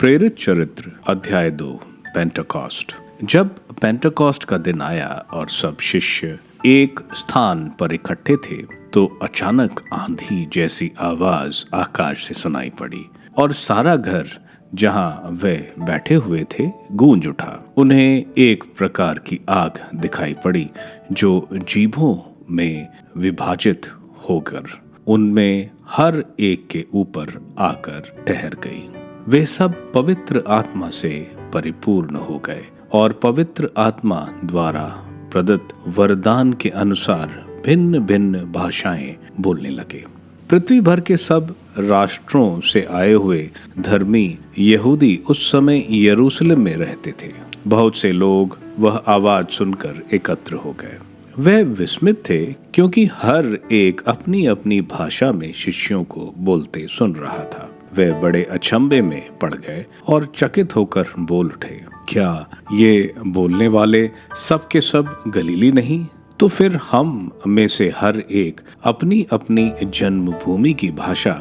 प्रेरित चरित्र अध्याय 2 पेंटेकोस्ट। जब पेंटेकोस्ट का दिन आया और सब शिष्य एक स्थान पर इकट्ठे थे तो अचानक आंधी जैसी आवाज आकाश से सुनाई पड़ी और सारा घर जहां वे बैठे हुए थे गूंज उठा। उन्हें एक प्रकार की आग दिखाई पड़ी जो जीभों में विभाजित होकर उनमें हर एक के ऊपर आकर ठहर गई। वे सब पवित्र आत्मा से परिपूर्ण हो गए और पवित्र आत्मा द्वारा प्रदत्त वरदान के अनुसार भिन्न भिन्न भाषाएं बोलने लगे। पृथ्वी भर के सब राष्ट्रों से आए हुए धर्मी यहूदी उस समय यरूशलेम में रहते थे। बहुत से लोग वह आवाज सुनकर एकत्र हो गए। वे विस्मित थे क्योंकि हर एक अपनी अपनी भाषा में शिष्यों को बोलते सुन रहा था। वे बड़े अचंभे में पड़ गए और चकित होकर बोल उठे, क्या ये बोलने वाले सब के सब गलीली नहीं? तो फिर हम में से हर एक अपनी अपनी जन्मभूमि की भाषा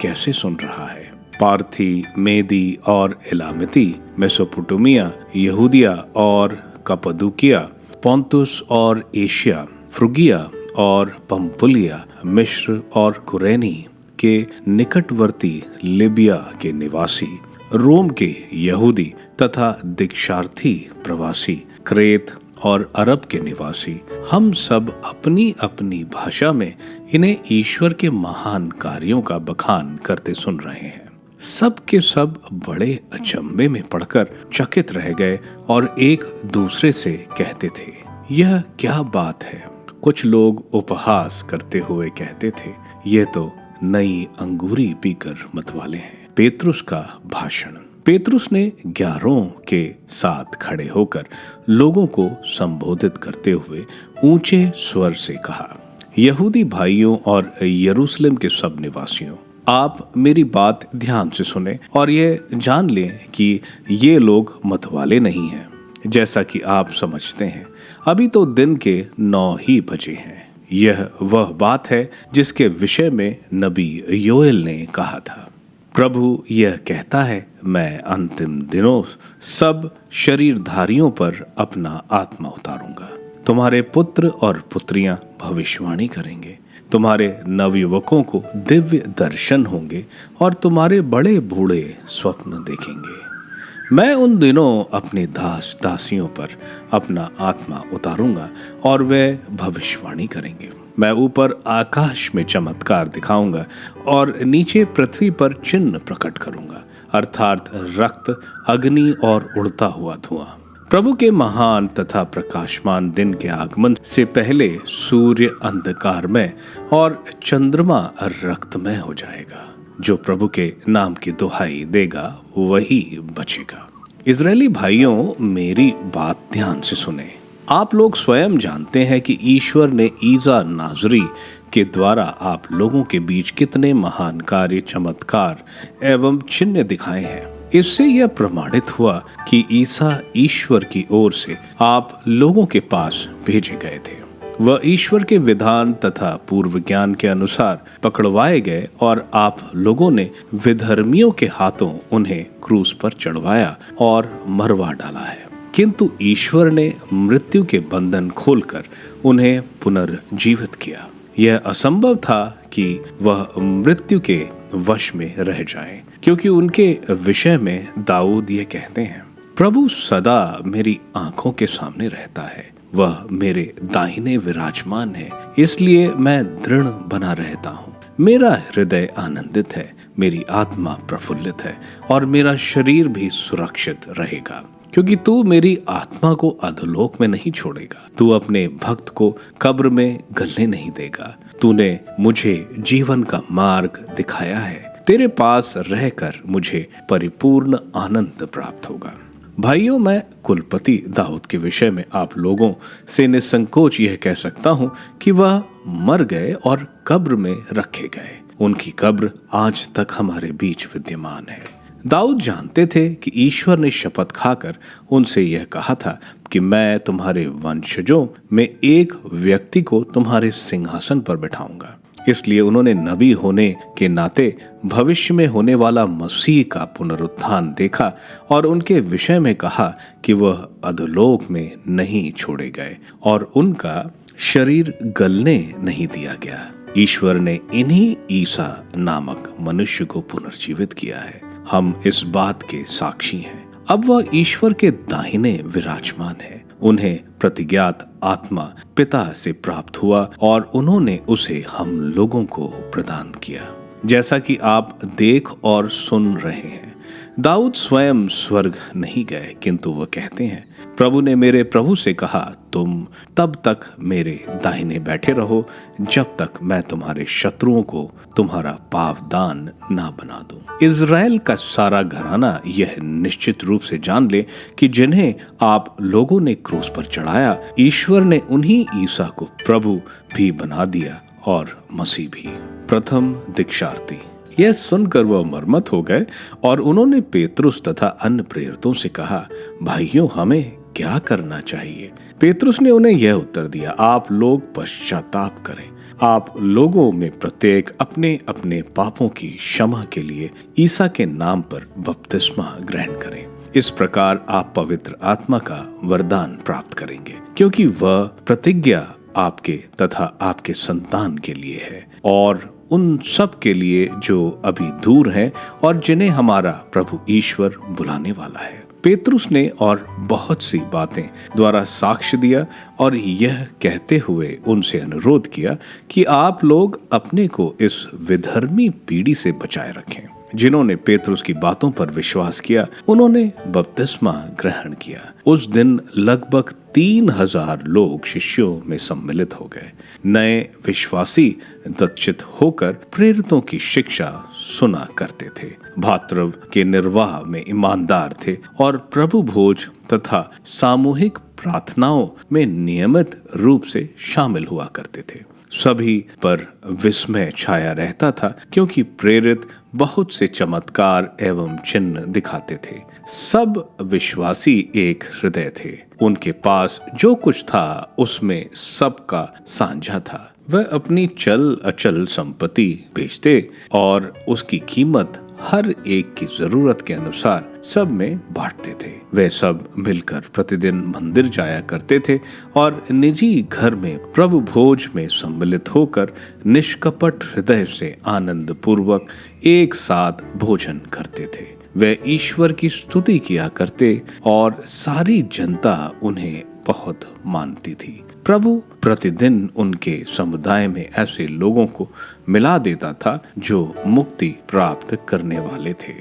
कैसे सुन रहा है? पार्थी, मेदी और एलामिती, मेसोपोटामिया, यहूदिया और कप्पदूकिया, पोंतुस और एशिया, फ्रुगिया और पंफुलिया, मिस्र और कुरेनी के निकटवर्ती लिबिया के निवासी, रोम के यहूदी तथा दीक्षार्थी प्रवासी, क्रेत और अरब के निवासी, हम सब अपनी अपनी भाषा में इन्हें ईश्वर के महान कार्यों का बखान करते सुन रहे हैं। सब के सब बड़े अचंभे में पड़कर चकित रह गए और एक दूसरे से कहते थे, यह क्या बात है? कुछ लोग उपहास करते हुए कहते थे, यह तो नई अंगूरी पीकर मतवाले हैं। पेतरुस का भाषण। पेतरुस ने 11 के साथ खड़े होकर लोगों को संबोधित करते हुए ऊंचे स्वर से कहा, यहूदी भाइयों और यरूशलेम के सब निवासियों, आप मेरी बात ध्यान से सुने और ये जान लें कि ये लोग मतवाले नहीं हैं, जैसा कि आप समझते हैं। अभी तो दिन के 9 ही बजे हैं। यह वह बात है जिसके विषय में नबी योएल ने कहा था, प्रभु यह कहता है, मैं अंतिम दिनों सब शरीरधारियों पर अपना आत्मा उतारूंगा। तुम्हारे पुत्र और पुत्रियां भविष्यवाणी करेंगे, तुम्हारे नवयुवकों को दिव्य दर्शन होंगे और तुम्हारे बड़े बूढ़े स्वप्न देखेंगे। मैं उन दिनों अपने दास दासियों पर अपना आत्मा उतारूंगा और वे भविष्यवाणी करेंगे। मैं ऊपर आकाश में चमत्कार दिखाऊंगा और नीचे पृथ्वी पर चिन्ह प्रकट करूंगा, अर्थात रक्त, अग्नि और उड़ता हुआ धुआं। प्रभु के महान तथा प्रकाशमान दिन के आगमन से पहले सूर्य अंधकारमय और चंद्रमा रक्तमय हो जाएगा। जो प्रभु के नाम की दुहाई देगा वही बचेगा। इजरायली भाइयों, मेरी बात ध्यान से सुने। आप लोग स्वयं जानते हैं कि ईश्वर ने ईसा नाजरी के द्वारा आप लोगों के बीच कितने महान कार्य, चमत्कार एवं चिन्ह दिखाए हैं। इससे यह प्रमाणित हुआ कि ईसा ईश्वर की ओर से आप लोगों के पास भेजे गए थे। वह ईश्वर के विधान तथा पूर्व ज्ञान के अनुसार पकड़वाए गए और आप लोगों ने विधर्मियों के हाथों उन्हें क्रूस पर चढ़वाया और मरवा डाला है। किंतु ईश्वर ने मृत्यु के बंधन खोलकर उन्हें पुनर्जीवित किया। यह असंभव था कि वह मृत्यु के वश में रह जाएं, क्योंकि उनके विषय में दाऊद ये कहते हैं, प्रभु सदा मेरी आंखों के सामने रहता है, वह मेरे दाहिने विराजमान है, इसलिए मैं दृढ़ बना रहता हूँ। मेरा हृदय आनंदित है, मेरी आत्मा प्रफुल्लित है और मेरा शरीर भी सुरक्षित रहेगा, क्योंकि तू मेरी आत्मा को अधोलोक में नहीं छोड़ेगा। तू अपने भक्त को कब्र में गलने नहीं देगा। तूने मुझे जीवन का मार्ग दिखाया है। तेरे पास रहकर मुझे परिपूर्ण आनंद प्राप्त होगा। भाइयों, मैं कुलपति दाऊद के विषय में आप लोगों से निसंकोच यह कह सकता हूँ कि वह मर गए और कब्र में रखे गए। उनकी कब्र आज तक हमारे बीच विद्यमान है। दाऊद जानते थे कि ईश्वर ने शपथ खाकर उनसे यह कहा था कि मैं तुम्हारे वंशजों में एक व्यक्ति को तुम्हारे सिंहासन पर बैठाऊंगा। इसलिए उन्होंने नबी होने के नाते भविष्य में होने वाला मसीह का पुनरुत्थान देखा और उनके विषय में कहा कि वह अधोलोक में नहीं छोड़े गए और उनका शरीर गलने नहीं दिया गया। ईश्वर ने इन्हीं ईसा नामक मनुष्य को पुनर्जीवित किया है। हम इस बात के साक्षी हैं। अब वह ईश्वर के दाहिने विराजमान है। उन्हें प्रतिज्ञात आत्मा पिता से प्राप्त हुआ और उन्होंने उसे हम लोगों को प्रदान किया, जैसा कि आप देख और सुन रहे हैं। दाऊद स्वयं स्वर्ग नहीं गए, किंतु वह कहते हैं, प्रभु ने मेरे प्रभु से कहा, तुम तब तक मेरे दाहिने बैठे रहो जब तक मैं तुम्हारे शत्रुओं को तुम्हारा पावदान ना बना दूं। इज़राइल का सारा घराना यह निश्चित रूप से जान ले कि जिन्हें आप लोगों ने क्रूस पर चढ़ाया, ईश्वर ने उन्हीं ईसा को प्रभु भी बना दिया और मसीह भी। प्रथम दीक्षार्थी। यह सुनकर वह मर्मत हो गए और उन्होंने पेतरुस तथा अन्य प्रेरितों से कहा, भाइयों, हमें क्या करना चाहिए? पेतरुस ने उन्हें यह उत्तर दिया, आप लोग पश्चाताप करें। आप लोगों में प्रत्येक अपने अपने पापों की क्षमा के लिए ईसा के नाम पर बपतिस्मा ग्रहण करें। इस प्रकार आप पवित्र आत्मा का वरदान प्राप्त करेंगे, क्योंकि वह प्रतिज्ञा आपके तथा आपके संतान के लिए है और उन सब के लिए जो अभी दूर हैं और जिन्हें हमारा प्रभु ईश्वर बुलाने वाला है। पेतरुस ने और बहुत सी बातें द्वारा साक्ष्य दिया और यह कहते हुए उनसे अनुरोध किया कि आप लोग अपने को इस विधर्मी पीढ़ी से बचाए रखें। जिन्होंने पेतरुस की बातों पर विश्वास किया, उन्होंने बपतिस्मा ग्रहण किया। उस दिन लगभग 3000 लोग शिष्यों में सम्मिलित हो गए। नए विश्वासी दत्तचित होकर प्रेरितों की शिक्षा सुना करते थे, भातृत्व के निर्वाह में ईमानदार थे और प्रभु भोज तथा सामूहिक प्रार्थनाओं में नियमित रूप से शामिल हुआ करते थे। सभी पर विस्मय छाया रहता था, क्योंकि प्रेरित बहुत से चमत्कार एवं चिन्ह दिखाते थे। सब विश्वासी एक हृदय थे। उनके पास जो कुछ था उसमें सबका साझा था। वह अपनी चल अचल संपत्ति बेचते और उसकी कीमत हर एक की जरूरत के अनुसार सब में बांटते थे। वे सब मिलकर प्रतिदिन मंदिर जाया करते थे और निजी घर में प्रभु भोज में सम्मिलित होकर निष्कपट हृदय से आनंद पूर्वक एक साथ भोजन करते थे। वे ईश्वर की स्तुति किया करते और सारी जनता उन्हें बहुत मानती थी। प्रभु प्रतिदिन उनके समुदाय में ऐसे लोगों को मिला देता था जो मुक्ति प्राप्त करने वाले थे।